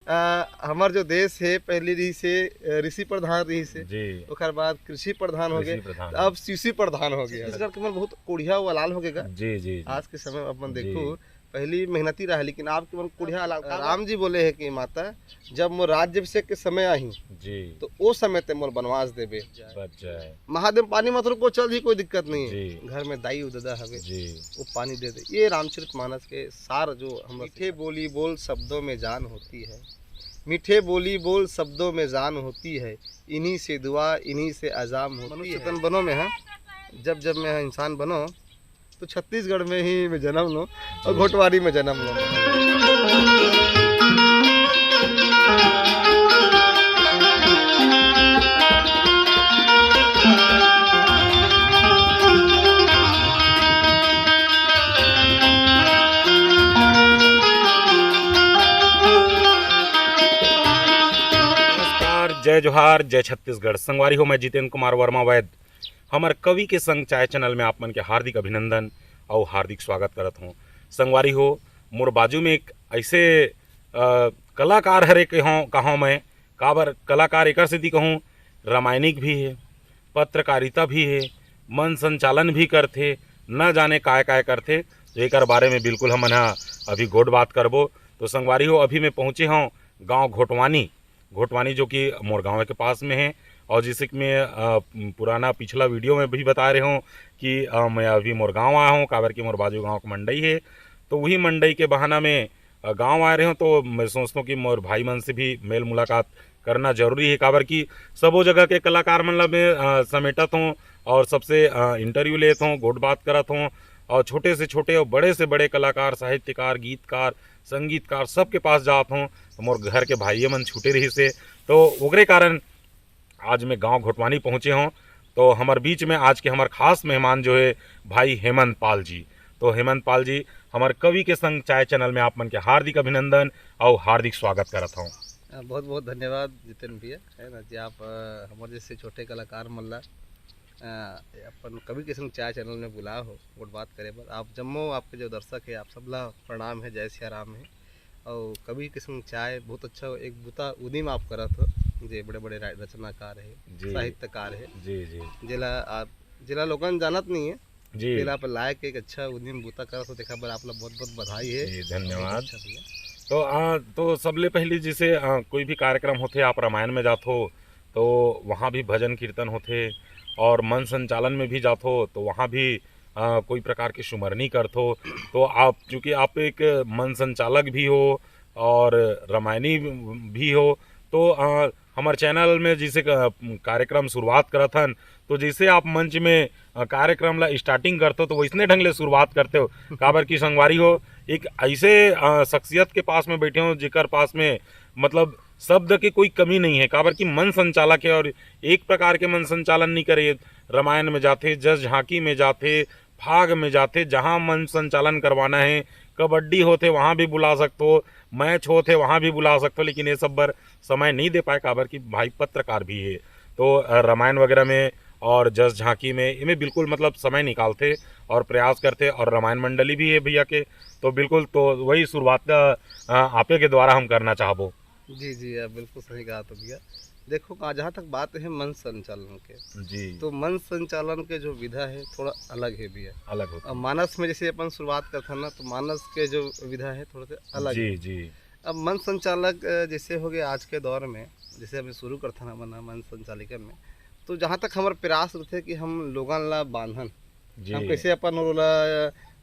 हमार जो देश है पहले रही से ऋषि प्रधान रही से जी ओकर बाद कृषि प्रधान हो गए, कृषि प्रधान अब कृषि प्रधान हो गया। छत्तीसगढ़ के मन बहुत कोढ़िया वालाल हो गएगा जी जी जी आज के समय अपन जी। देखो, पहली मेहनती रहा लेकिन आप के मन कोढ़िया वालाल। राम जी बोले है कि माता जब मोर राज्याभिषेक के समय आई जी तो ओ समय ते मोर बनवास देबे। बच जाए महादेव पानी मत रुको चल जी, कोई दिक्कत नहीं है, जी घर में दाई उददा हवे जी वो पानी दे दे। ये रामचरितमानस के सार जो हम मीठे बोली बोल शब्दों में जान होती है, मीठे बोली बोल शब्दों में जान होती है, इन्हीं से दुआ इन्हीं से अजाम होती है। तन बनो में है, जब जब मैं इंसान बनो तो छत्तीसगढ़ में ही मैं जन्म लो और घोटवारी में जन्म लो। नमस्कार, जय जोहार, जय छत्तीसगढ़। संगवारी हो, मैं जितेंद्र कुमार वर्मा वैद हमर कवि के संग चाय चैनल में आप मन के हार्दिक अभिनंदन और हार्दिक स्वागत करत हूँ। संगवारी हो, मोर बाजू में एक ऐसे कलाकार हरे कहूँ मैं, काबर कलाकार एकर सेती कहूँ, रामायणिक भी है, पत्रकारिता भी है, मन संचालन भी करथे, न जाने काय काय करथे। तो एकर बारे में बिल्कुल हमन हा अभी गोट बात करबो। तो संगवारी हो, अभी मैं पहुँचे हूँ गांव घोटवानी जो कि मोर गाँव के पास में है। और जैसे कि मैं पुराना पिछला वीडियो में भी बता रहे हूँ कि मैं अभी मोर गांव आया हूँ, काबर की मोर बाजू गांव का मंडई है। तो वही मंडई के बहाना में गांव आ रहे हूँ। तो मैं सोचता हूँ कि मोर भाई मन से भी मेल मुलाकात करना जरूरी है, काबर की सबो जगह के कलाकार मन ला मैं समेटत हूँ और सबसे इंटरव्यू लेता हूँ, गोट बात करत हूँ। और छोटे से छोटे और बड़े से बड़े कलाकार, साहित्यकार, गीतकार, संगीतकार सबके पास जात हूँ। तो मोर घर के भाइये मन छूटे रही से, तो ओकरे कारण आज मैं गांव घोटवानी पहुँचे हूँ। तो हमारे बीच में आज के हमारे खास मेहमान जो है भाई हेमंत पाल जी। तो हेमंत पाल जी हमारे कवि के संग चाय चैनल में आप मन के हार्दिक अभिनंदन और हार्दिक स्वागत करत हूँ। बहुत बहुत धन्यवाद जितेंद्र भैया, है ना जी। आप हमारे जैसे छोटे कलाकार मन ला अपन कवि के संग चाय चैनल में बुला हो और बात करे बर। आप जम्मो आपके जो दर्शक है आप सबला प्रणाम है, जय सिया राम है। और कवि के संग चाय बहुत अच्छा एक बुता उदिम आप करत हो, जे बड़े बड़े रचनाकार है, साहित्यकार है जी जी जिला लोगन जानत नहीं है जी जिला पर लायक एक अच्छा उदिम बुता करत हो। देखा बर आप लोग बहुत बहुत बधाई है जी, धन्यवाद। अच्छा भैया। तो सबले पहले जैसे कोई भी कार्यक्रम होते आप रामायण में जात हो तो वहाँ भी भजन कीर्तन होते, और मन संचालन में भी जात हो तो वहाँ भी कोई प्रकार की सुमरनी करत हो। तो आप चूँकि आप एक मन संचालक भी हो और रामायणी भी हो, तो हमारे चैनल में जैसे कार्यक्रम शुरुआत करत हन, तो जैसे आप मंच में कार्यक्रम ला स्टार्टिंग करते हो तो वैसने ढंग ले शुरुआत करते हो, काबर की संगवारी हो एक ऐसे शख्सियत के पास में बैठे हो जेकर पास में मतलब शब्द की कोई कमी नहीं है, काबर की मन संचालक है। और एक प्रकार के मन संचालन नहीं करे, रामायण में जाते, जस झांकी में जाते, फाग में जाते, जहाँ मन संचालन करवाना है, कबड्डी होते वहाँ भी बुला सकते हो, मैच होते वहाँ भी बुला सकते हो, लेकिन ये सब बर समय नहीं दे पाए, काबर की भाई पत्रकार भी है। तो रामायण वगैरह में और जस झांकी में इनमें बिल्कुल मतलब समय निकालते और प्रयास करते, और रामायण मंडली भी है भैया के। तो बिल्कुल तो वही शुरुआत आपे के द्वारा हम करना चाहबो। जी जी, आप बिल्कुल सही कहा तो भैया। देखो जहाँ तक बात है मन संचालन के, जी तो मन संचालन के जो विधा है थोड़ा अलग है भैया। अलग होता अब मानस में जैसे अपन शुरुआत करते हैं ना, तो मानस के जो विधा है थोड़ा सा अलग जी है। जी अब मन संचालक जैसे हो गए आज के दौर में, जैसे अभी शुरू करते ना बना मन संचालिका में, तो जहाँ तक हमारे प्रयास रहते कि हम लोगन ला बांधन, जी हम कैसे अपन ओला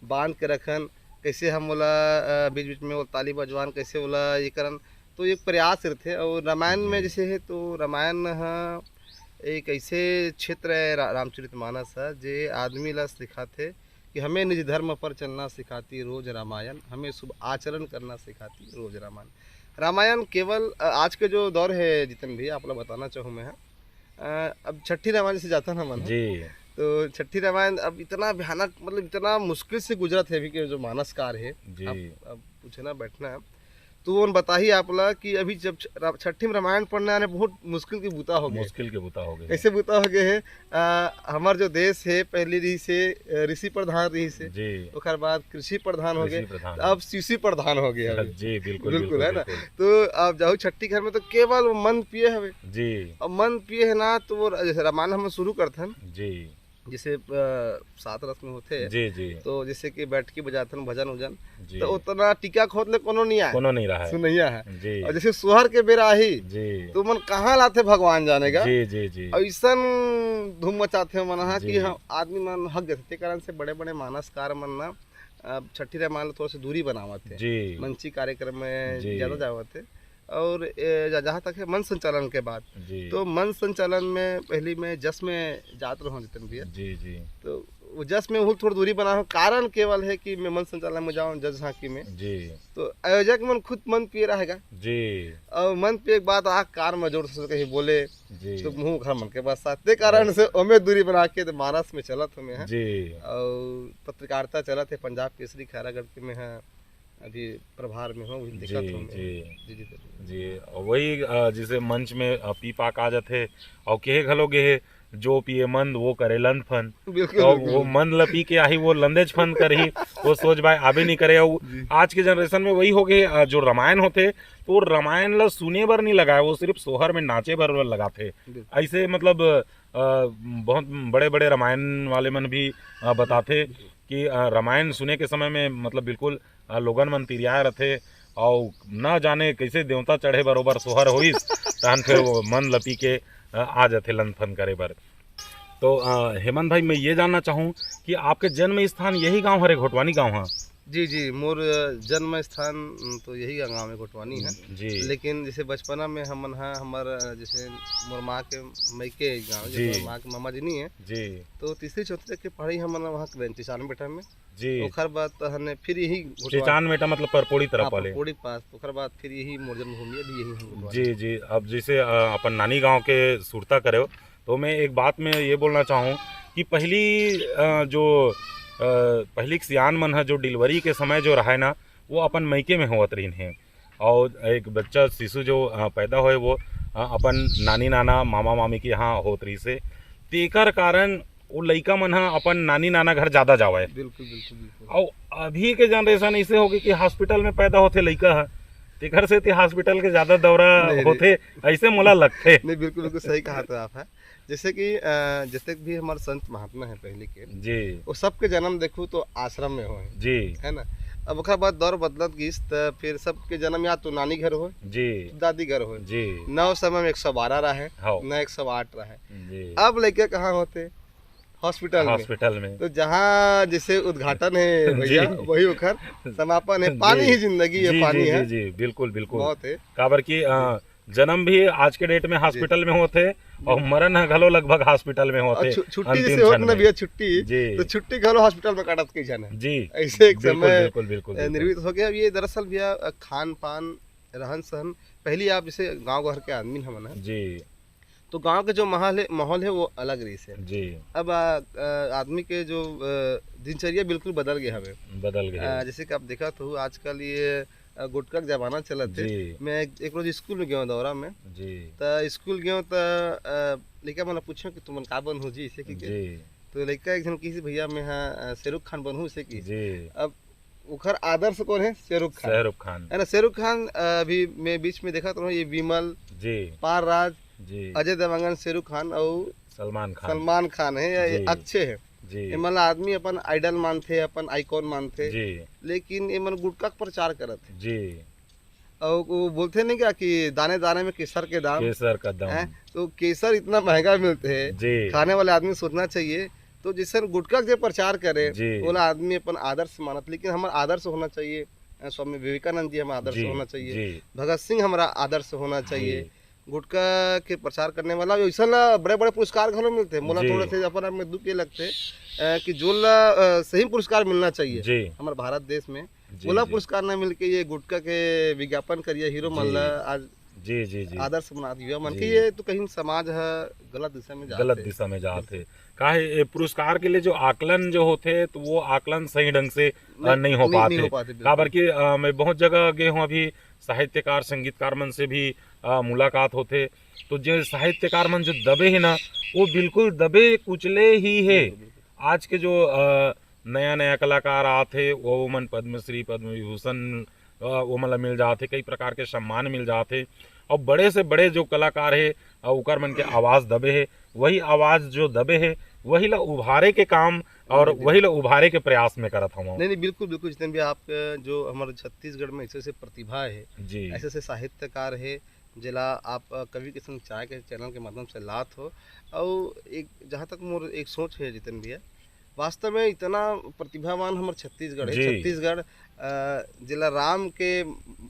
बांध के रखन, कैसे हम ओला बीच बीच में वो ताली बजवान कैसे ओला ये करन, तो एक प्रयास रहते। और रामायण में जैसे है तो रामायण एक ऐसे क्षेत्र है रामचरितमानस है जे आदमी ला सिखाते कि हमें निज धर्म पर चलना सिखाती रोज रामायण, हमें शुभ आचरण करना सिखाती रोज रामायण। रामायण केवल आज के जो दौर है जितन भी आप लोग बताना चाहूँ मैं, अब छठी रामायण से जाता ना मन, जी तो छठी रामायण अब इतना भयानक मतलब इतना मुश्किल से गुजरत है अभी के जो मानसकार है। जी अब पूछना बैठना है तो वो बता ही आपला कि अभी जब छठी में रामायण पढ़ने आने बहुत मुश्किल की बूता हो गए। मुश्किल के बुता हो गए। कैसे बूता हो गए है? हमार जो देश है पहले रही से ऋषि प्रधान रही से, जी ओकर बाद कृषि प्रधान हो गए, कृषि प्रधान। अब कृषि प्रधान हो गए अभी। जी बिल्कुल बिल्कुल है ना। बिल्कुल। तो आप जाओ छठी घर में तो केवल वो मन पिए हवे। जी अब मन पिए है ना तो वो जैसे रामायण हम शुरू करथन, जी जैसे 7 रस में होते हैं, जी जी तो जैसे कि बैठ के बजाथन भजन उजन, जी तो उतना टीका खोद ले कोनो नहीं आए, कोनो नहीं रहा है। सुनैया है। जी और जैसे सोहर के बेरा ही जी तो मन कहाँ लाते भगवान जानेगा, जी जी जी ऐसन धूम मचाते मन हा जी। कि हम आदमी मन हक जाते। ते कारण से बड़े बड़े मानसकार मन ना छठी रामायण थोड़ा सा दूरी बनावत है, जी मंची कार्यक्रम में जी। ज़्यादा जावत है। और जहाँ तक है मन संचालन के बाद, जी तो मन संचालन में पहली में जस में जात रहो जितन भैया, जी जी तो वो जस में वो थोड़ी दूरी बना हो। कारण केवल है कि मैं मन संचालन में जाऊँ जज झांकी में, जी तो आयोजक मन खुद मन पिए रहेगा, जी और मन पिए के बाद आँख कार में जोर से कहीं बोले जी तो मुंह घर मन के बस साथ कारण से ओमे दूरी बना के तो मानस में चलत हमें है। जी और पत्रकारिता चलत है, पंजाब केसरी खैरागढ़ में है, अभी प्रभार में हो जी दिक्कत हो जी जी जी जी और वही जिसे मंच में पी पाक आ जाते और केहे घलोगे है जो पिए मंद वो करे लंद फन बिल्कुल और वो मंद ल पी के आही वो लंदेज फन करही वो सोच भाई आबे नहीं करे। और आज के जनरेशन में वही हो गए जो रामायण होते तो रामायण ल सुने बर नहीं लगाए, वो सिर्फ सोहर में नाचे बर लगाते। ऐसे मतलब बहुत बड़े बड़े रामायण वाले मन भी बताते कि रामायण सुने के समय में मतलब बिल्कुल लोगन मन तिरियाए रहते और न जाने कैसे देवता चढ़े बरोबर सोहर होइस तहन फिर वो मन लपी के आ जाते लन फन करे बर। तो हेमंत भाई मैं ये जानना चाहूँ कि आपके जन्म स्थान यही गांव हरे घोटवानी गांव है? जी जी मोर जन्म स्थान तो यही गांव में घोटवानी है जी लेकिन जैसे बचपना में हम है हमार जैसे मोर माँ के मैके गाँव जी। जैसे माँ के मामा जी नहीं है, जी तो तीसरी चौथी तक के पढ़ाई हम वहाँ चिचान बेटा में। जी ओखर बाद तो हमने फिर यही चिचान बेटा मतलब परपोड़ी तरफ वाले। पूरी पास ओखर बाद फिर यही मोर जन्मभूमि भी यही हम घोटवानी। जी जी अब जैसे अपन नानी गांव के सुरता करे हो तो मैं एक बात में ये बोलना चाहूँ कि पहली पहली सियान मन है जो डिलीवरी के समय जो रहा है ना वो अपन मैके में होत रही है और एक बच्चा शिशु जो पैदा होए वो अपन नानी नाना मामा मामी के यहाँ होत रही से तेकर कारण वो लइका मन है अपन नानी नाना घर ज़्यादा जावे। बिल्कुल बिल्कुल बिल्कुल। और अभी के जनरेशन ऐसे हो गई कि हॉस्पिटल में पैदा होते लइका है तेकर से हॉस्पिटल के ज़्यादा दौरा होते ऐसे मोला लगते। नहीं बिल्कुल बिल्कुल सही कहा था आप है। जैसे कि जैसे भी हमारे संत महात्मा है पहले के जी वो सबके जन्म देखो तो आश्रम में हो जी है ना। अब ओकर बाद दौर बदलत गिस तो फिर सबके जन्म या तो नानी घर हो जी दादी घर हो जी न उस समय में 112 रहे हाँ न 108 रहे। जी अब लड़के कहाँ होते हॉस्पिटल में। हॉस्पिटल में तो जहाँ जैसे उद्घाटन है भैया जी। वही उखर समापन है। पानी जी। ही जिंदगी जी है, पानी जी है जी जी बिल्कुल बिल्कुल बहुत है। काबर की जन्म भी आज के डेट में हॉस्पिटल में होते और मरण घलो लगभग हॉस्पिटल में होते। छुट्टी अंतिम जैसे होत क्षण ना में। भैया छुट्टी जी तो छुट्टी घलो हॉस्पिटल में काटत के जाना जी ऐसे एक बिल्कुल समय बिल्कुल बिल्कुल बिल्कुल। निर्मित हो गया। अब ये दरअसल भैया खान पान रहन सहन पहली आप जैसे गांव घर के आदमी हमन है जी तो गांव के जो माहौल है वो अलग रही से। जी अब आदमी के जो दिनचर्या बिल्कुल बदल गया हमें बदल गए जैसे कि आप देखा तो आजकल ये गुटखा का जमाना चलत है। जी मैं एक रोज स्कूल में गया दौरा में जी तो स्कूल गया तो लड़का मैंने पूछा कि तुम का बन हो जी इसे की जी तो लड़का एक जन किसी भैया मैं हाँ शाहरुख खान बनूँ इसे की। जी अब उखर आदर्श कौन है? शाहरुख खान शाहरुख खान है ना। शाहरुख खान अभी मैं बीच में देखा तो ये विमल जी पार राज जी अजय देवगन शाहरुख खान और सलमान खान है या जी। अक्षय है। जी ये मतलब आदमी अपन आइडल मानते अपन आइकॉन मानते जी लेकिन ये मन गुटका का प्रचार करत है। जी और वो बोलते नहीं क्या कि दाने दाने में केसर के दाम केसर का दम है। तो केसर इतना महंगा मिलते हैं जी खाने वाले आदमी सोचना चाहिए। तो जिससे गुटखा के प्रचार करे जी। बोला आदमी अपन आदर्श मानत लेकिन हमारा आदर्श होना चाहिए स्वामी विवेकानंद जी हमारा आदर्श जी होना चाहिए, जी भगत सिंह हमारा आदर्श होना चाहिए। जी। गुटखा के प्रचार करने वाला ऐसा बड़े बड़े पुरस्कार घरों मिलते हैं। मोला जी। थोड़े से अपन में दुख ये लगते कि जो सही पुरस्कार मिलना चाहिए जी हमारे भारत देश में जी, बोला जी। पुरस्कार न मिल के ये गुटखा के विज्ञापन करिए हीरो जी। मल्ला आज जी जी जी आदर्श बना दिया मन जी। के ये तो कहीं समाज है गलत दिशा में गलत जाते। दिशा में जाते काहे ये पुरस्कार के लिए जो आकलन जो होते तो वो आकलन सही ढंग से नहीं हो नहीं हो पाते। पाते काबर बिल्कुल। कि मैं बहुत जगह गए हूँ अभी साहित्यकार संगीतकार मन से भी मुलाकात होते। तो जो साहित्यकार मन जो दबे है ना वो बिल्कुल दबे कुचले ही है। बिल्कुल बिल्कुल आज के जो नया नया कलाकार आते वो मन पद्मश्री पद्म विभूषण वो मतलब मिल जाते, कई प्रकार के सम्मान मिल जाते। और बड़े से बड़े जो कलाकार है ओकर मन के आवाज़ दबे है, वही आवाज़ जो दबे है वही ला उभारे के काम और नहीं वही ला उभारे के प्रयास में करत हूँ। नहीं नहीं बिल्कुल बिल्कुल जितने भी आप जो हमारे छत्तीसगढ़ में ऐसे ऐसे प्रतिभा है, जी ऐसे ऐसे साहित्यकार है जिला आप कवि के संग चाय के चैनल के माध्यम से लात हो। और एक जहाँ तक मोर एक सोच है जितन भैया, वास्तव में इतना प्रतिभावान हमारे छत्तीसगढ़ है। जी छत्तीसगढ़ जिला राम के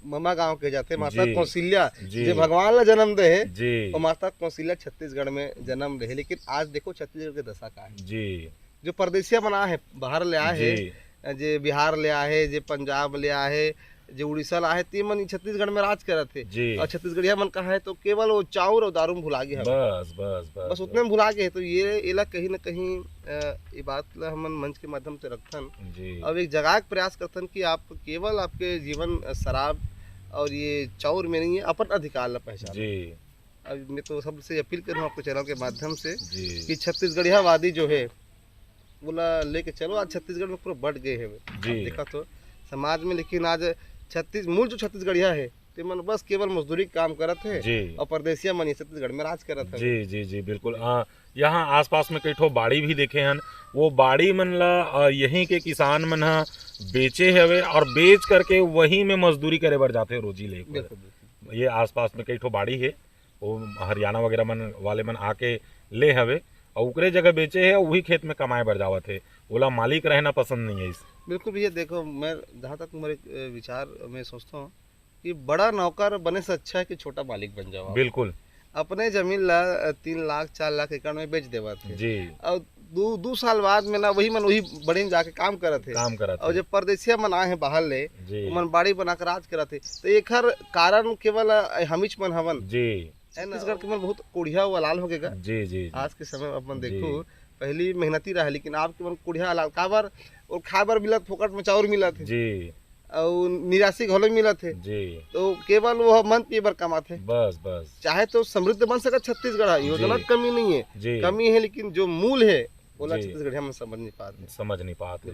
ममा गांव के जाते माता जी कौशल्या जी जो भगवान ला जन्म दे है, जी और माता कौशल्या छत्तीसगढ़ में जन्म रहे। लेकिन आज देखो छत्तीसगढ़ के दशा का है, जी जो परदेसिया बना है बाहर ले आए जी है, जे बिहार ले आए है, जे पंजाब ले आए है, जो उड़ीसा ला है, ते मन छत्तीसगढ़ में राज करत थे। जी और छत्तीसगढ़िया मन का है तो केवल वो चाउर और दारू में भुला गया है, बस बस बस बस उतने में भुला गए। तो ये इला कहीं ना कहीं ये बात ला हमन मंच के माध्यम से रखथन जी और एक जगह के प्रयास करथन कि आप केवल आपके जीवन शराब और ये चाउर में नहीं है, अपन अधिकार ला पहचान। जी अब मैं तो सबसे अपील करूँ आपके चैनल के माध्यम से जी कि छत्तीसगढ़िया वादी जो है बोला लेके चलो। आज छत्तीसगढ़ में पूरा बढ़ गए है जी देखा तो समाज में। लेकिन आज मूल जो छत्तीसगढ़िया है ते मन बस केवल मजदूरी के काम करत है जी और परदेसिया मन ये छत्तीसगढ़ में राज करत है। जी जी जी बिल्कुल। यहाँ आसपास में कई ठो बाड़ी भी देखे हन, वो बाड़ी मन ला यहीं के किसान मन ह बेचे हवे और बेच करके वहीं में मजदूरी करे बर जाते रोजी लेकर। बिल्कुल बिल्कुल ये आसपास में कई ठो बाड़ी है, वो हरियाणा वगैरह मन वाले मन आके ले हवे और उकरे जगह बेचे है, वही खेत में कमाए बर जावत है। ओला मालिक रहना पसंद नहीं है इस। बिल्कुल भैया देखो, मैं जहाँ तक मेरे विचार मैं सोचता हूँ कि बड़ा नौकर बने से अच्छा है कि छोटा मालिक बन जाओ। बिल्कुल अपने जमीन ला 3 लाख 4 लाख एकड़ में बेच देवा थे जी और दो साल बाद में ना वही मन वही बड़े में जाके काम करत है। काम करत और है। जब परदेसिया मन आए हैं बाहर ले जी मन बाड़ी बना कर राज करत है। तो एकर कारण केवल हमिच मन हवन जी छत्तीसगढ़ के मन बहुत कोढ़िया वलाल हो गएगा। जी जी आज के समय में अपन जी। देखो पहली मेहनती रहा, लेकिन आप के मन कोढ़िया वलाल काबर और खाबर मिलत फोकट में चाउर मिलत है जी और निराशी घोले मिलत है। जी तो केवल वो मन पिए बर कमाते है। बस बस चाहे तो समृद्ध बन सका छत्तीसगढ़ है, योजना जी। की कमी नहीं है, जी कमी है लेकिन जो मूल है बोला जी। छत्तीसगढ़ हम समझ नहीं पाते। समझ नहीं पाते।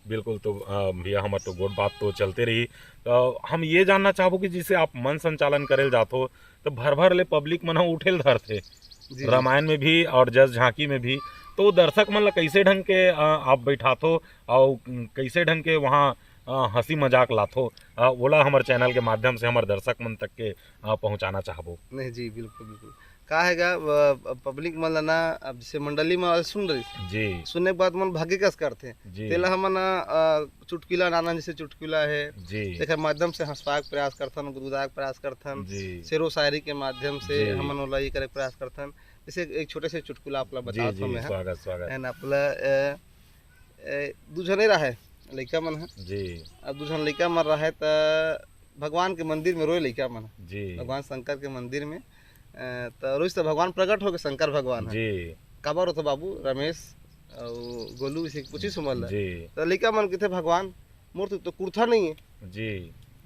बिल्कुल। तो भैया हमार तो गोड बात तो चलते रही। तो हम ये जानना चाहबो कि जिसे आप मन संचालन करे जातो तो भर भर ले पब्लिक मन ह उठेल धर थे जी रामायण में भी और जस झांकी में भी। तो दर्शक मन ला कैसे ढंग के आप बैठाथो और कैसे ढंग के वहाँ हंसी मजाक लाथो, ओला हमारे चैनल के माध्यम से हमारे दर्शक मन तक के पहुँचाना चाहबो। नहीं जी बिल्कुल बिल्कुल का हैगा पब्लिक मन ला ना अब जैसे मंडली में सुन रही जी सुनने के बाद मन भाग्य कस करते जी तेला हमन चुटकुला नाना जैसे चुटकुला है जी देखे माध्यम से हंसवाए के प्रयास करथन, गुदगुदाए के प्रयास करथन, जी शेरो शायरी के माध्यम से जी। हमन ओला ये करे के प्रयास करथन। जैसे एक छोटे से चुटकुला आपला जी बता जी हमें स्वागत स्वागत है ना आपला दू जने रहे लइका मन है। जी अब दू जन लइका मन रहे त भगवान के मंदिर में रोए लइका मन है। जी भगवान शंकर के मंदिर में तो रोज तो भगवान प्रकट हो गए शंकर भगवान है। जी काबर होता बाबू रमेश और गोलू इसे पूछी सुमल जी तो लइका मन के थे भगवान मोर तो कुर्ता नहीं है। जी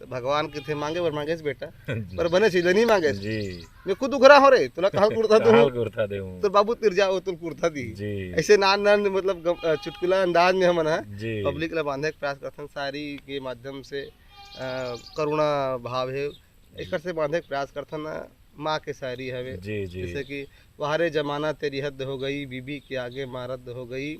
तो भगवान के थे मांगे बर मांगे बेटा पर बने चीज नहीं मांगे। जी मैं खुद उघरा हो रे तुला कहल कुर्ता कहाल दूं गुरथा देहूं। तो बाबू तिर जाओ तुम कुर्ता दी। जी ऐसे नान नान मतलब चुटकुला अंदाज में हमन है जी पब्लिक ला बांधे के प्रयास करथन। शायरी के माध्यम से करुणा भाव है एक से बांधे के प्रयास करथन। माँ के शायरी हवे जी जी जैसे कि वहारे जमाना तेरी हद हो गई, बीबी के आगे माँ रद्द हो गई,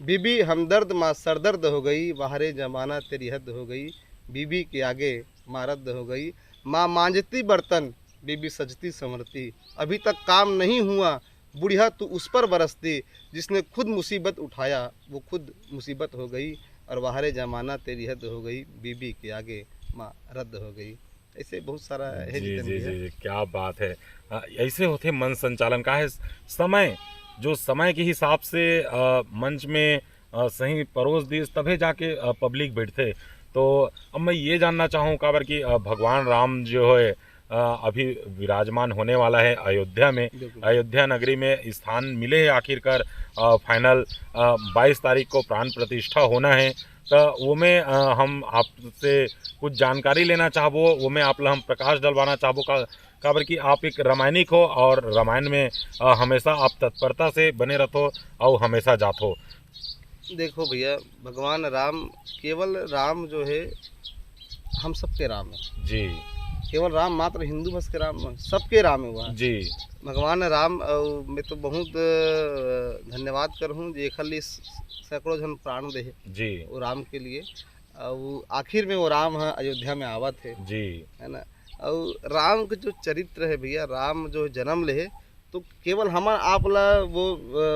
बीबी हमदर्द माँ सरदर्द हो गई, वहारे जमाना तेरी हद हो गई, बीबी के आगे माँ रद्द हो गई, माँ मांजती बर्तन बीबी सजती संवरती, अभी तक काम नहीं हुआ बुढ़िया तू उस पर बरसती, जिसने खुद मुसीबत उठाया वो खुद मुसीबत हो गई, और वहारे जमाना तेरी हद हो गई, बीबी के आगे माँ रद्द हो गई। ऐसे बहुत सारा है जी जितने जी भी है। जी क्या बात है। ऐसे होते मन संचालन का है समय जो समय के हिसाब से मंच में सही परोस दी तभी जाके पब्लिक बैठते। तो अब मैं ये जानना चाहूँ काबर कि भगवान राम जो है अभी विराजमान होने वाला है अयोध्या में। बिल्कुल। अयोध्या नगरी में स्थान मिले है आखिरकार। फाइनल 22 तारीख को प्राण प्रतिष्ठा होना है। तो वो में हम आपसे कुछ जानकारी लेना चाहबो, वो में आप ला हम प्रकाश डलवाना चाहबो का काबर कि आप एक रामायणिक हो और रामायण में हमेशा आप तत्परता से बने रहतो और हमेशा जातो। देखो भैया, भगवान राम, केवल राम जो है हम सबके राम है। जी केवल राम मात्र हिंदू बस के राम, सबके राम है वहाँ। जी भगवान राम मैं तो बहुत धन्यवाद करहूँ जे एखर लिए सैकड़ों जन प्राण दे जी वो राम के लिए। और आखिर में वो राम है अयोध्या में आवत है जी ना। और राम के जो चरित्र है भैया, राम जो जन्म ले है, तो केवल हम आप ला वो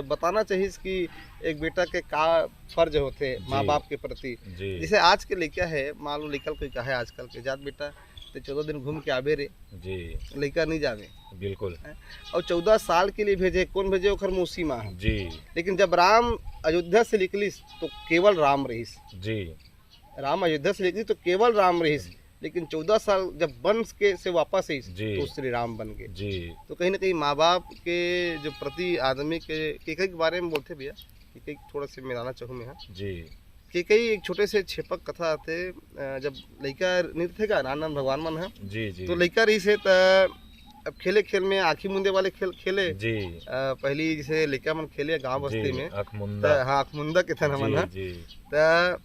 बताना चाहिए कि एक बेटा के का फर्ज होते माँ बाप के प्रति। जी जैसे आज के लड़का है, मान लो लड़का कोई कहा है आजकल के जात बेटा तो 14 दिन घूम के आवे रे, जी लड़का नहीं जावे। बिल्कुल और 14 साल के लिए भेजे, कौन भेजे? ओखर मौसी माँ है। जी लेकिन जब राम अयोध्या से निकलिस तो केवल राम रहीस। जी राम अयोध्या से निकली तो केवल राम रहीस, लेकिन 14 साल जब वन के से वापस आई जी तो श्री राम बन गए। जी तो कहीं ना कहीं माँ बाप के जो प्रति आदमी के बारे में बोलते भैया, कई थोड़ा सा मिलाना चाहूँ मैं यहाँ जी कई एक छोटे से छेपक कथा आते। जब लड़का नहीं थे का नानंद भगवान मन है, जी जी तो लड़का रही से अब खेले खेल में आँखी मुंदे वाले खेल खेले। जी पहली जैसे लड़का मन खेले गांव बस्ती में, अखमुंदा हाँ अखमुंदा के थन हमन है। जी त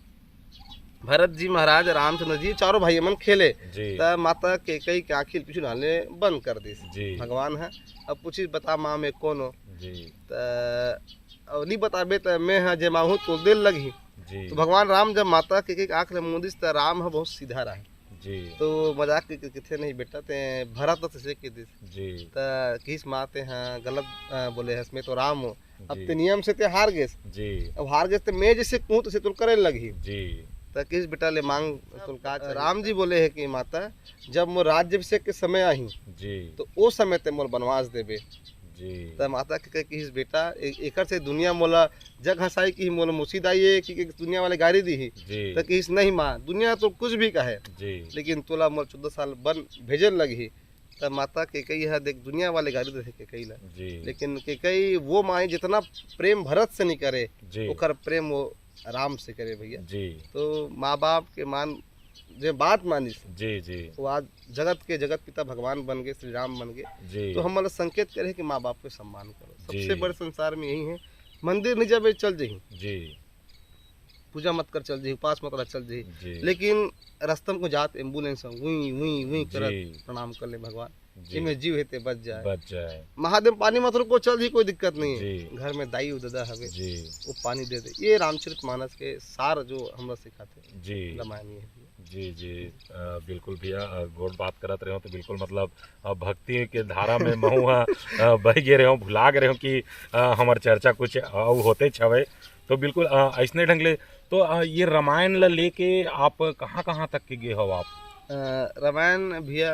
भरत जी महाराज रामचंद्र जी चारों भाई मन खेले, जी त माता केकई के आँखी पीछू डालने बंद कर दी। जी भगवान है, अब पूछी बता माँ में कौन हो? जी त अब नहीं बताबे तो मैं हाँ जे माहू तो दिल लगी। जी तो भगवान राम जब माता के आँख ले मुदिस त राम है बहुत सीधा रहा। जी तो मजाक किथे नहीं बेटा ते भरत तो से के दिस जी त किस माते हैं गलत बोले है, इसमें तो राम हो। अब जी ते नियम से ते हार गए, जी अब हार गए तो मैं जैसे कहूँ तो से तुम करे लगी। जी त किस बेटा ले मांग तुम का? राम जी बोले है कि माता जब मोर राज्यभिषेक के समय आई जी तो ओ समय ते मोर बनवास देबे। जी त माता के कहे कि बेटा एकर से दुनिया मोला जग हंसाई कि मोला मुसीद आई है कि दुनिया वाले गाड़ी दी ही। जी त किस नहीं माँ, दुनिया तो कुछ भी कहे जी लेकिन तोला मोर 14 साल बन भेजन लगी। तब माता के कई है देख दुनिया वाले गाड़ी दे के कई ला, जी लेकिन के कई वो माई जितना प्रेम भरत से नहीं करे जी ओकर प्रेम वो राम से करे भैया। जी तो माँ बाप के मान जे बात मानिस जी जी वो आज जगत के जगत पिता भगवान बन गए, श्री राम बन गए। जी तो हम संकेत करे कि माँ बाप को सम्मान करो। जी। सबसे बड़े संसार में यही है। मंदिर नहीं जाबे चल जही, जी पूजा मत कर चल जही, उपास मत कर चल जही, जी लेकिन रस्तम को जात एम्बुलेंस वही वही वही कर जी प्रणाम कर ले भगवान, जी इनमें जीव हेते बच जाए। बच जाए महादेव पानी मत रुको चल जी, कोई दिक्कत नहीं है। जी घर में दाई उददा हवे जी वो पानी दे दे। ये रामचरितमानस के सार जो हमरा सिखाते जी रामायण ये है। जी जी बिल्कुल भैया गोड़ बात करत रहे हो तो बिल्कुल मतलब भक्ति के धारा में महू बह गे रहे हो, भुला गए रहे हो कि हमार चर्चा कुछ होते छवे। तो बिल्कुल ऐसने ढंग ले तो ये रामायण ला लेके आप कहाँ कहाँ तक के गए हो आप? रामायण भैया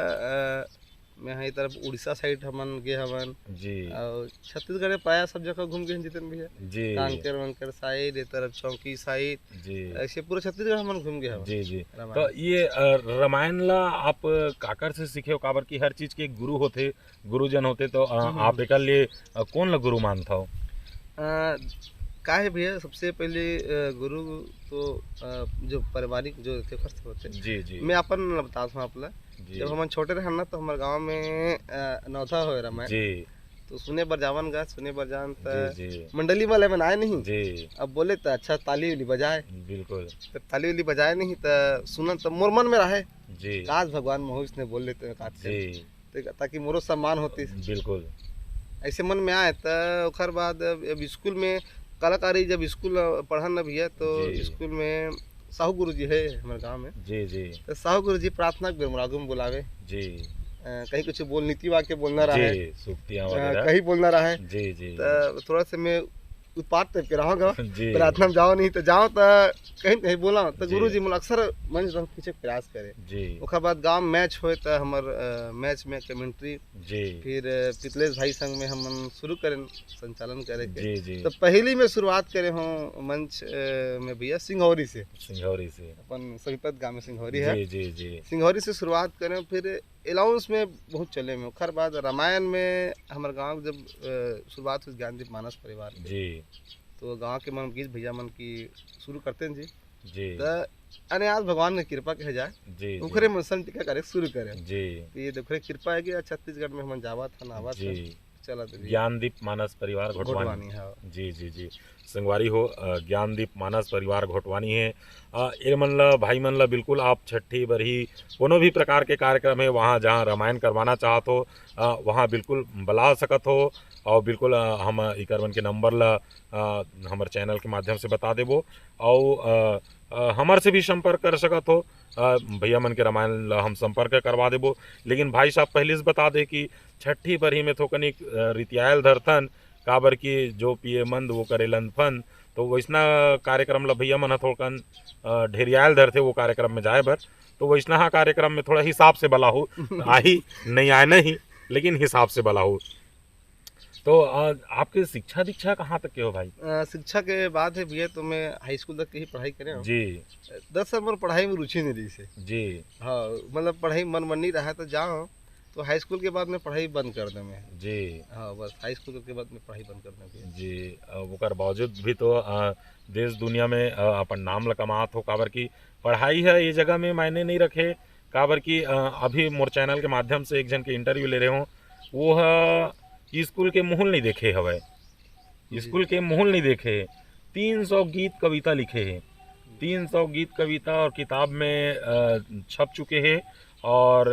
मैं यहाँ तरफ उड़ीसा साइड हमन गे हवन, जी और छत्तीसगढ़ में प्राय सब जगह घूम गए जितन भैया। जी कांकेर वंकर साइड, ये तरफ चौकी साइड, जी ऐसे पूरा छत्तीसगढ़ हमन घूम गए हवन। जी जी रामायण। तो ये रामायण ला आप काकर से सीखे हो? काबर की हर चीज के एक गुरु होते, गुरुजन होते, तो आप एक लिए कौन ला गुरु मानता हो? का है भैया, सबसे पहले गुरु तो जो पारिवारिक जो होते जी जी मैं अपन बताता हूँ आपला। जी जब हम छोटे रहे ना तो हमारे गांव में नौथा हो रामायण, जी तो सुने बर जावन गा, सुने बर जान जी तो मंडली वाले में आए नहीं। जी अब बोले तो अच्छा ताली उली बजाए, बिल्कुल तो ताली उली बजाए नहीं तो सुनन तो मोर मन में रहे जी काश भगवान महुष ने बोल लेते जी ताकि मोरो सम्मान होती। बिल्कुल ऐसे मन में आए तो ओकर बाद अब स्कूल में कलाकारी जब स्कूल पढ़न न भैया तो जी। स्कूल में साहू गुरु जी है हमारे गांव में। जी जी तो साहू गुरु जी प्रार्थना के बेरमरागु में बुलावे, जी कहीं कुछ बोल नीति वाक्य बोलना रहा है, जी सूक्तियाँ वगैरह कहीं बोलना रहा है। जी जी तो थोड़ा सा मैं उत्पात टाइप के रहा जी प्रार्थना में जाओ नहीं तो जाओ तो कहीं कहीं बोला तो जी। गुरु जी मुझे अक्सर मंच रंग पीछे प्रयास करे। जी ओकर बाद गांव मैच होए तो हमार मैच में कमेंट्री, जी फिर पितलेश भाई संग में हम शुरू करें संचालन करे के। जी जी तो पहली में शुरुआत करे हूँ मंच में भैया सिंघौरी से, सिंघौरी से अपन सोनीपत गांव में सिंघौरी है, जी जी जी सिंघौरी से शुरुआत करें। फिर अलाउंस में बहुत चले में ओखर बाद रामायण में हमारे गांव के जब शुरुआत हुई ज्ञानदीप मानस परिवार के, जी तो गांव के मन गीत भैया मन की शुरू करते हैं जी। जी तो अने आज भगवान ने कृपा कहे जाए जी ओखरे में सन टीका करे शुरू करे। जी तो ये देखो कृपा है कि छत्तीसगढ़ में हम जावा था नावा था जी चला तो जी ज्ञानदीप मानस परिवार घोटवानी। घोटवानी हाँ जी जी जी संगवारी हो ज्ञानदीप मानस परिवार घोटवानी है। ये मन ला भाई मन ला बिल्कुल आप छठी बरही कोनो भी प्रकार के कार्यक्रम है वहाँ जहाँ रामायण करवाना चाहत हो वहाँ बिल्कुल बुला सकत हो और बिल्कुल हम इकर मन के नंबर ला हमारे चैनल के माध्यम से बता देबो और हमार से भी संपर्क कर सकत हो। भैया मन के रामायण ला हम संपर्क करवा देबो। लेकिन भाई साहब पहले से बता दे कि छठी बरही में थोकनी रितियायल धरतन काबर की जो पिए मंद वो करेलन फन, तो वैसना कार्यक्रम ला भैया मन ह थोड़कन ढेरियायल धरथे वो कार्यक्रम में जाए बर। तो वैसना हा कार्यक्रम में थोड़ा हिसाब से बला हो आही नहीं आए नहीं लेकिन हिसाब से बला हो। तो आपके शिक्षा दीक्षा कहाँ तक के हो भाई? शिक्षा के बाद है भैया तो मैं हाई स्कूल तक की ही पढ़ाई करे हूँ जी 10 साल मेरे पढ़ाई में रुचि नहीं रही से जी हाँ मतलब पढ़ाई मन नहीं रहा तो जाओ तो हाई स्कूल के बाद मैं पढ़ाई बंद कर दूँ मैं जी हाँ बस हाई स्कूल के बाद मैं पढ़ाई बंद कर दूँ जी ओकर बावजूद भी तो देश दुनिया में अपन नाम ला कमात हो काबर की पढ़ाई है ये जगह में मायने नहीं रखे काबर की अभी मोर चैनल के माध्यम से एक जन के इंटरव्यू ले रहे हो वो है स्कूल के मूल नहीं देखे हवे स्कूल के मूल नहीं देखे 300 गीत कविता लिखे हैं 300 गीत कविता और किताब में छप चुके हैं और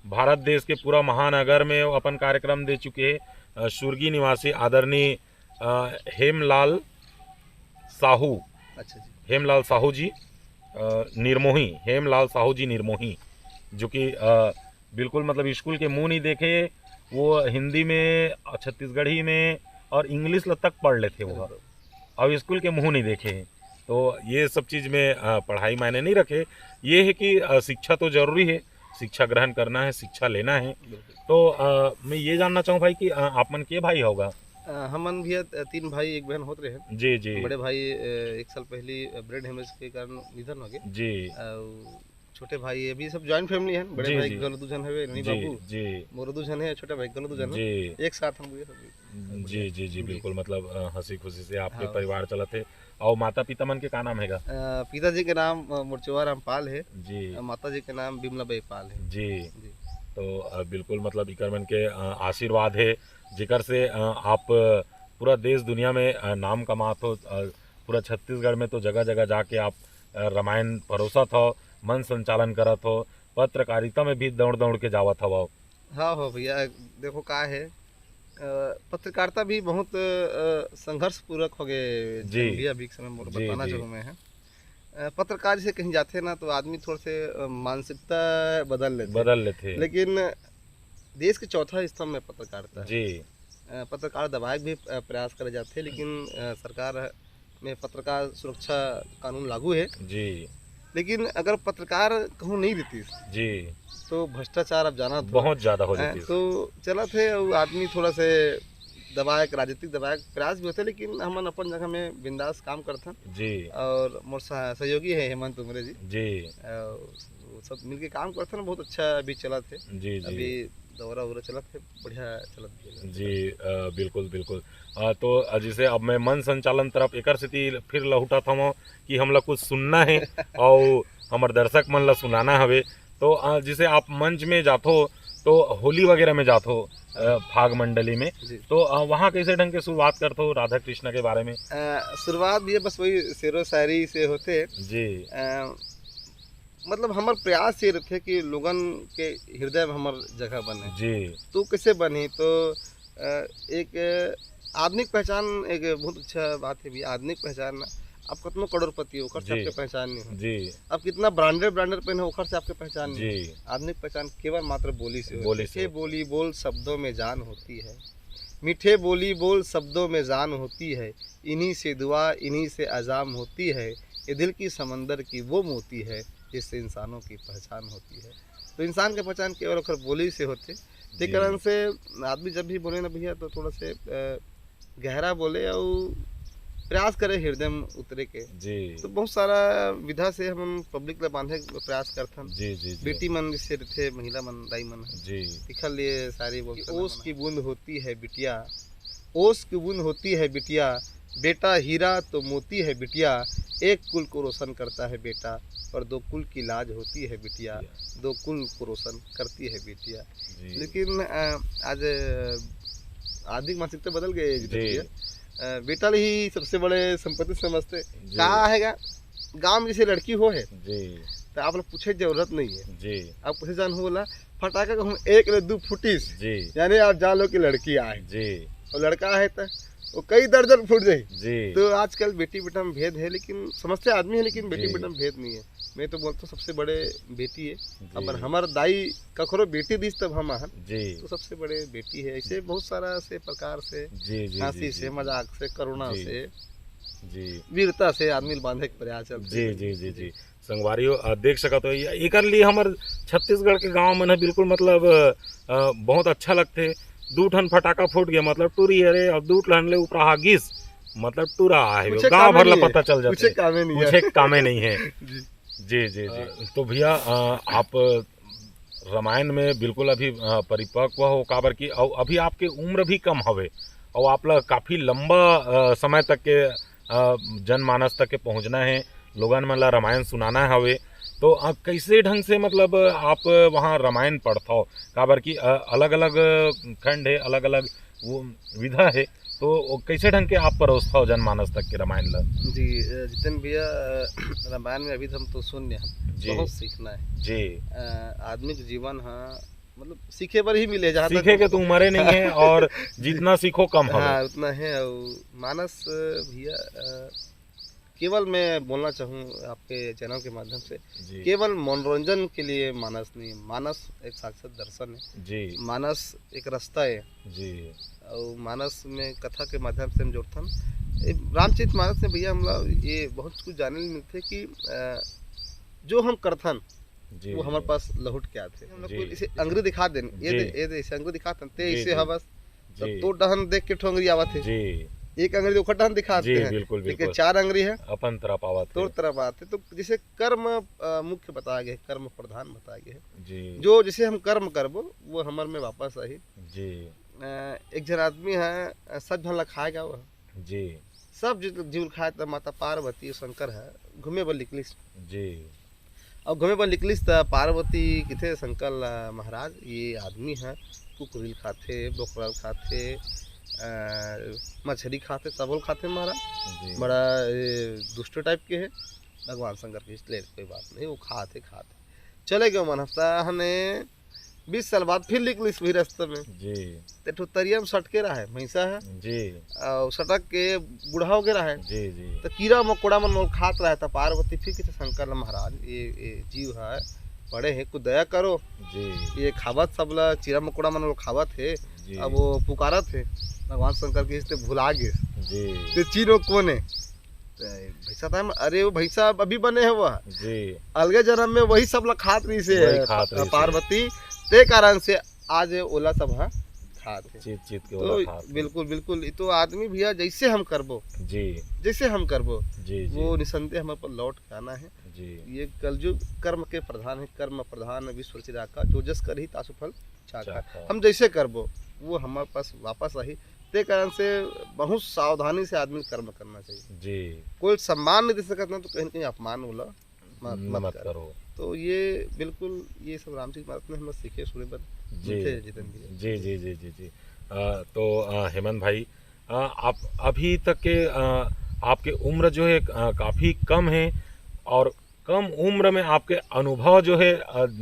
भारत देश के पूरा महानगर में अपन कार्यक्रम दे चुके हैं। सुर्गी निवासी आदरणीय हेमलाल साहू अच्छा जी हेमलाल साहू जी निर्मोही हेमलाल साहू जी निर्मोही जो कि बिल्कुल मतलब स्कूल के मुंह नहीं देखे वो हिंदी में छत्तीसगढ़ी में और इंग्लिश तक पढ़ लेते वो अब स्कूल के मुंह नहीं देखे। तो ये सब चीज़ में पढ़ाई मायने नहीं रखे। ये है कि शिक्षा तो ज़रूरी है, शिक्षा ग्रहण करना है, शिक्षा लेना है। तो मैं ये जानना चाहूँ भाई कि आप मन के भाई होगा? हमन भैया 3 भाई 1 बहन होते रहे। जी जी बड़े भाई 1 साल पहले ब्रेन हेमरेज के कारण निधन हो गए जी और छोटे भाई अभी सब जॉइंट फैमिली है। बड़े जी, भाई जी। गल 2 जन है नहीं जी बाबू जी मोर 2 जन है छोटा भाई गल 2 जन है जी एक साथ हम ये सब जी जी जी बिल्कुल मतलब हंसी खुशी से आपके हाँ। परिवार चलते। और माता पिता मन के का नाम हैगा? पिताजी के नाम मुर्चवा रामपाल है जी माता जी के नाम बिमला बाई पाल है जी जी तो बिल्कुल मतलब इकर मन के आशीर्वाद है जिकर से आप पूरा देश दुनिया में नाम कमात हो। पूरा छत्तीसगढ़ में तो जगह जगह जाके आप रामायण परोसत हो, मन संचालन करत हो, पत्रकारिता में भी दौड़ दौड़ के जावत हो। हाँ हो भैया देखो का है पत्रकारिता भी बहुत संघर्ष पूर्वक हो गए जी। भैया अभी के समय मोर जी, बताना जी। चाहूँ मैं पत्रकार से कहीं जाते ना तो आदमी थोड़े से मानसिकता बदल लेते लेकिन देश के चौथा स्तंभ में पत्रकारिता है। जी पत्रकार दबाए भी प्रयास करे जाते हैं लेकिन सरकार में पत्रकार सुरक्षा कानून लागू है जी लेकिन अगर पत्रकार कहूँ नहीं रहती जी तो भ्रष्टाचार अब जाना बहुत ज़्यादा हो जाती तो चला थे और आदमी थोड़ा से दबाए राजनीतिक दबाए प्रयास भी होते लेकिन हम अपन जगह में बिंदास काम करते हैं जी और मोर सहयोगी है हेमंत उमरे जी जी वो सब मिलके काम करते हैं बहुत अच्छा अभी चला थे जी जी अभी दौरा उरा चला थे बढ़िया चला थे जी बिल्कुल बिल्कुल तो जैसे अब मैं मन संचालन तरफ एकर स्थिति फिर लहुटा था कि हमला कुछ सुनना है और हमार दर्शक मन ला सुनाना हवे। तो जैसे आप मंच में जातो तो होली वगैरह में जातो फाग मंडली में जी। तो वहाँ कैसे ढंग के शुरुआत करते हो राधा कृष्ण के बारे में? शुरुआत भी बस वही शेरो शायरी से होते जी मतलब हमार प्रयास ये रहते कि लोगन के हृदय में हमार जगह बने जी तो कैसे बनी तो एक आधुनिक पहचान एक बहुत अच्छा बात है भी आधुनिक पहचान आप कितना करोड़पति होकर से जी। आपके पहचान नहीं हो जी आप कितना ब्रांडेड पहने होकर से आपके पहचान नहीं जी हो। आधुनिक पहचान केवल मात्र बोली से बोली होती से। है बोली बोल शब्दों में जान होती है मीठे बोली बोल शब्दों में जान होती है इन्हीं से दुआ इन्हीं से अजाम होती है ये दिल की समंदर की वो मोती है जिससे इंसानों की पहचान होती है। तो इंसान की पहचान केवल अगर बोली से होते ते कारण से आदमी जब भी बोले ना भैया तो थोड़ा से गहरा बोले और प्रयास करे हृदय में उतरे के। जी तो बहुत सारा विधा से हम पब्लिक ले बांधे के प्रयास करथन। जी जी जी बेटी मन जैसे रहते, महिला मन, दाई मन जी लिखल लिए सारी बोलते, ओस की बूंद होती है बिटिया, ओस की बूंद होती है बिटिया, बेटा हीरा तो मोती है बिटिया, एक कुल को रोशन करता है बेटा, और दो कुल की लाज होती है बिटिया, दो कुल को रोशन करती है बिटिया। जी लेकिन आज आर्थिक मानसिकता बदल गई जी है। बेटा ही सबसे बड़े संपत्ति समझते। जी कहा है गाँव में जैसे लड़की हो है जी तो आप लोग पूछे जरूरत नहीं है। जी आप पूछे जान हो बोला फटाका को हम एक ले दो फुटीस, जी यानी आप जान लो कि लड़की आए जी और लड़का है तो वो कई दर्जन फुट जाए। जी तो आजकल बेटी बेटा में भेद है, लेकिन समझते आदमी है, लेकिन बेटी जी। बेटा में भेद नहीं है। मैं तो बोलता हूँ सबसे बड़े बेटी है। जी अगर हमार दाई कखरो बेटी दिस तब हम आहन, जी तो सबसे बड़े बेटी है। ऐसे बहुत सारा से प्रकार से जी जी हंसी से, मजाक से, करुणा जी। से, जी वीरता से आदमी बांधे के प्रयास चलते जी हैं। जी जी जी संगवारियों देख सकत हो एकर लिए हमर छत्तीसगढ़ के गांव में न बिल्कुल मतलब बहुत अच्छा लगते। दू ठन फटाका फूट गया मतलब टूरी अरे और दू ठन ले ऊपर हागिस मतलब टूरा है पूछे गांव कामे भर ला नहीं है, पता चल पूछे जाते, कामे नहीं है। पूछे कामे नहीं है। जी। जी जी जी तो भैया आप रामायण में बिल्कुल अभी परिपक्व हो काबर की और अभी आपके उम्र भी कम हवे और आप ला काफ़ी लंबा समय तक के जनमानस तक के पहुंचना है, लोगन मन ला रामायण सुनाना हवे। तो कैसे ढंग से मतलब आप वहाँ रामायण पढ़ता हो काबर की अलग अलग खंड है, अलग अलग वो विधा है, तो वो कैसे ढंग के आप परोसता हो जनमानस तक के रामायण ला? जी जितेंद्र भैया, रामायण में अभी हम तो शून्य हैं, जी बहुत सीखना है। जी आदमी के जीवन हाँ मतलब सीखे पर ही मिले, जहाँ सीखे के तो उम्र नहीं है और जितना सीखो कम हवे। हाँ उतना है। और मानस भैया केवल मैं बोलना चाहूँ आपके चैनल के माध्यम से, जी केवल मनोरंजन के लिए मानस नहीं, मानस एक साक्षात दर्शन है। जी मानस एक रास्ता है, जी और मानस में कथा के माध्यम से हम जोड़ते हैं। रामचरित मानस में भैया हम लोग ये बहुत कुछ जानने को मिलते कि जो हम करथन जी वो हमारे पास लहुट के आते। हम लोग जी। को इसे अंग्रेजी दिखा दें, जी। ये इसे अंग्रेजी दिखाते ते जी, इसे जी। हवस जी तो डहन देख के ठोंगरी आवत है। जी एक अंग्रेजी उखड़ डहन दिखाते जी हैं, बिल्कुल लेकिन बिल्कुल चार अंग्रेजी है अपन तरफ आवत तो है। तरफ आते। तो जैसे कर्म मुख्य बताया गया है, कर्म प्रधान बताया गया है। जी जो जैसे हम कर्म करबो वो हमार में वापस आई। जी एक जन आदमी है सब भला खाएगा वह जी सब जीव खाए। तो माता पार्वती शंकर है घूमे बर निकलिस, जी और घूमे बर निकलिस तो पार्वती किथे शंकर महाराज ये आदमी है कुकुरिल खाते, बोकरल खाते, मछली खाते, सबल खाते महाराज। जी बड़ा दुष्ट टाइप के है भगवान शंकर के, इसलिए कोई बात नहीं, वो खाते चले गए। मन हफ्ता हने 20 साल बाद फिर निकलिस वही रास्ते में, जी तो तरिया में सटके रहा है भैंसा है, जी और सटक के बूढ़ा हो गया है। जी जी तो कीड़ा मकोड़ा मन लोग खात रहा था। पार्वती फिर किसी शंकर महाराज ये जीव है बड़े है, कुछ दया करो, जी ये खावत सब ला कीड़ा मकोड़ा मन लोग खावत है। जी अब वो पुकारत है भगवान शंकर के, इससे भुला गए जी तो चीनो कौन है भैंसा था। अरे वो भैंसा अभी बने है वह जी अलगे जन्म में वही सब ला खात रही से वही खात रही से। पार्वती, ते कारण से आज ओला सब हाँ खात है। चीत चीत के तो वाला खात। बिल्कुल बिल्कुल ये तो आदमी भैया जैसे हम करबो, जी जैसे हम करबो जी जी वो निसंदेह हमारे पर लौट के आना है। जी ये कलयुग कर्म के प्रधान है, कर्म प्रधान विश्व चिराका, जो जस कर ही तासु फल चाका। चाका। हम जैसे करबो वो हमारे पास वापस आई। ते कारण से बहुत सावधानी से आदमी कर्म करना चाहिए। जी कोई सम्मान नहीं दे सकता ना तो कहीं न कहीं अपमान होला मत करो। तो ये बिल्कुल ये सब रामचरित मानस में हम लोग सीखे सुने पर जी मिलते जितन भी जी जी जी जी जी तो हेमंत भाई आप अभी तक के आपके उम्र जो है काफ़ी कम है और कम उम्र में आपके अनुभव जो है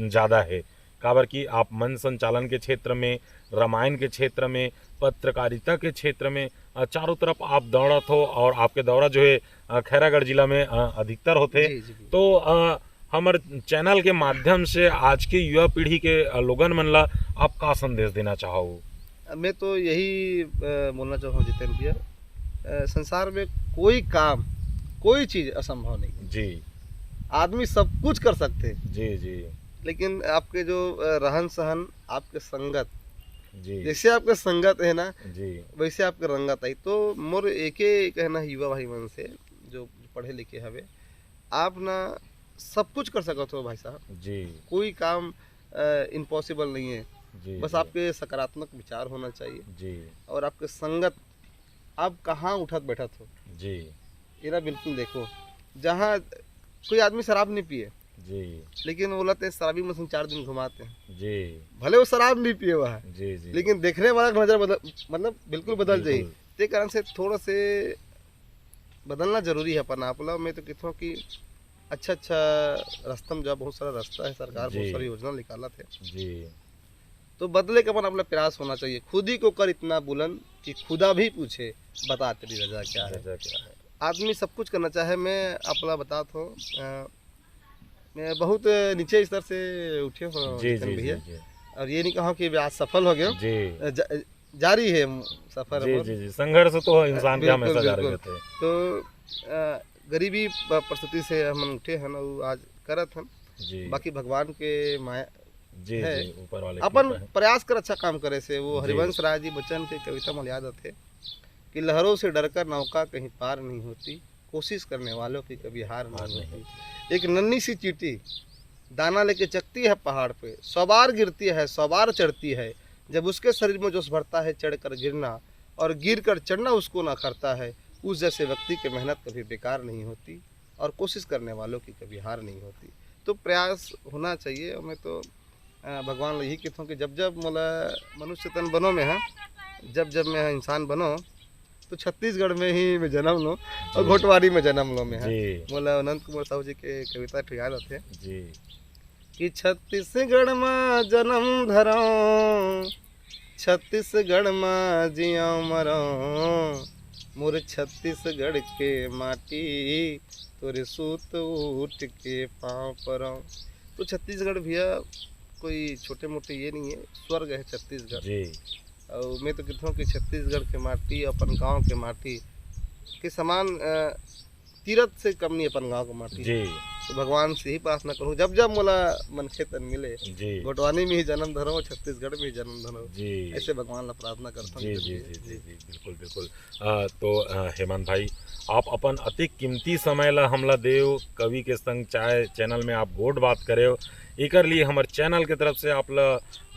ज़्यादा है काबर की आप मन संचालन के क्षेत्र में, रामायण के क्षेत्र में, पत्रकारिता के क्षेत्र में चारों तरफ आप दौड़त हो और आपके दौरा जो है खैरागढ़ जिला में अधिकतर होते। जी, जी, जी। तो हमारे चैनल के माध्यम से आज की युवा पीढ़ी के लोगन मन ला आप का संदेश देना चाहो? मैं तो यही बोलना चाहूँ जितेंद्र भैया, संसार में कोई काम कोई चीज़ असंभव नहीं। जी आदमी सब कुछ कर सकते हैं, जी जी लेकिन आपके जो रहन सहन, आपके संगत, जी जैसे आपका संगत है ना जी वैसे आपका रंगत आई। तो मोर एके कहना है युवा भाई मन से जो पढ़े लिखे हवे, आप ना सब कुछ कर सकत हो भाई साहब। जी कोई काम इम्पॉसिबल नहीं है। जी बस जी आपके सकारात्मक विचार होना चाहिए जी और आपके संगत, आप कहाँ उठत बैठत हो जी ये ना बिल्कुल देखो। जहाँ कोई आदमी शराब नहीं पिए जी लेकिन वो बोलते हैं शराबी मशीन 4 दिन घुमाते हैं, जी भले वो शराब नहीं पिए हुआ है जी जी लेकिन देखने वाला का नजर बदल, मतलब बिल्कुल बदल जाए। बिल्कुल। ते कारण से थोड़ा से बदलना जरूरी है अपन आपला। मैं तो कहता हूँ कि अच्छा रास्ता में जो बहुत सारा रास्ता है, सरकार बहुत जी। सारी योजना निकाला थे, जी तो बदले का अपन अपना प्रयास होना चाहिए। खुद ही को कर इतना बुलंद कि खुदा भी पूछे बता तेरी रजा क्या है। रजा क्या है। आदमी सब कुछ करना चाहे। मैं अपना बताता हूँ, मैं बहुत नीचे स्तर से उठे हूँ जी जितन जी जी भैया, जी और ये नहीं कहूँ कि आज सफल हो गया हूँ। जी जारी है सफर जी और जी जी संघर्ष तो इंसान के बिल्कुल हमेशा जारी बिल्कुल। रहते हैं। तो गरीबी परिस्थिति से हम उठे हैं ना, वो आज करत हम। जी बाकी भगवान के माया जी है। जी ऊपर वाले की अपन कृपा है। प्रयास कर अच्छा काम करे से। वो जी। हरिवंश राय जी बच्चन की कविता में याद आते कि लहरों से डरकर नौका कहीं पार नहीं होती, कोशिश करने वालों की कभी हार हार नहीं नहीं होती। एक नन्ही सी चींटी दाना लेके चकती है पहाड़ पे, 100 बार गिरती है 100 बार चढ़ती है। जब उसके शरीर में जोश भरता है चढ़कर गिरना, और गिर कर चढ़ना उसको ना करता है, उस जैसे व्यक्ति की मेहनत कभी बेकार नहीं होती और कोशिश करने वालों की कभी हार नहीं होती। तो प्रयास होना चाहिए। और मैं तो भगवान यही कहता हूँ कि जब जब मोला मनुष्य तन बनो में है, जब जब मैं इंसान बनो तो छत्तीसगढ़ में ही मैं जन्म लो और जी। घोटवारी में जन्म लो में है। जी मोला अनंत कुमार साहू जी के कविता ठो याद आते जी कि छत्तीसगढ़ में जन्म धरो, छत्तीसगढ़ में जिया मरो, मोर छत्तीसगढ़ के माटी तोरे सूत उठ के पाँव परो। तो छत्तीसगढ़ भैया कोई छोटे मोटे ये नहीं है, स्वर्ग है छत्तीसगढ़। जी और मैं तो कहता हूँ कि छत्तीसगढ़ के माटी अपन गांव के माटी के समान तीरथ से कम नहीं अपन गांव के माटी। जी तो भगवान से ही प्रार्थना करूँ जब जब मोला मनखे तन मिले, जी गोटवानी में ही जन्म धरो, छत्तीसगढ़ में ही जन्म धरो, जी ऐसे भगवान ला प्रार्थना करता हूँ। जी जी जी जी जी बिल्कुल बिल्कुल। तो हेमंत भाई, आप अपन अति कीमती समय ला हमला देव कवि के संग चाय चैनल में आप गोट बात करे हो, एकर लिए हमारे चैनल के तरफ से आप ला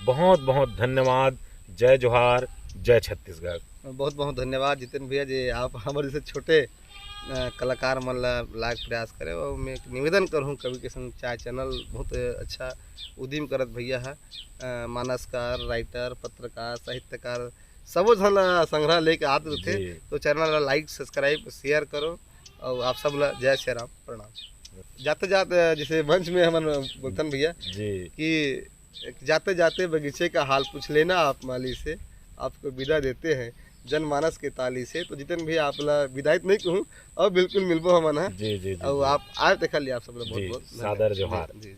बहुत बहुत धन्यवाद। जय जोहार, जय छत्तीसगढ़। बहुत बहुत धन्यवाद जितेन भैया जी, आप हमारे जैसे छोटे कलाकार मन ला लायक प्रयास करे। और मैं एक निवेदन करूँ कवि के संग चाय चैनल बहुत अच्छा उद्यम करत भैया है। मानसकार, राइटर, पत्रकार, साहित्यकार सबो झन ला संग्रह लेके आते थे। जी तो चैनल ला लाइक सब्सक्राइब शेयर करो। और आप सब ला जय श्री राम, प्रणाम। जाते जाते जैसे मंच में हम बोलतन भैया जी कि जाते जाते बगीचे का हाल पूछ लेना आप माली से, आपको विदा देते हैं जनमानस के ताली से। तो जितन भी आप ला विदायत नहीं कहूँ और बिल्कुल मिलबो हमन है। जी जी जी और आप आए देखा लिया आप सब लोग बहुत जी, बहुत सादर जोहार। जी जी।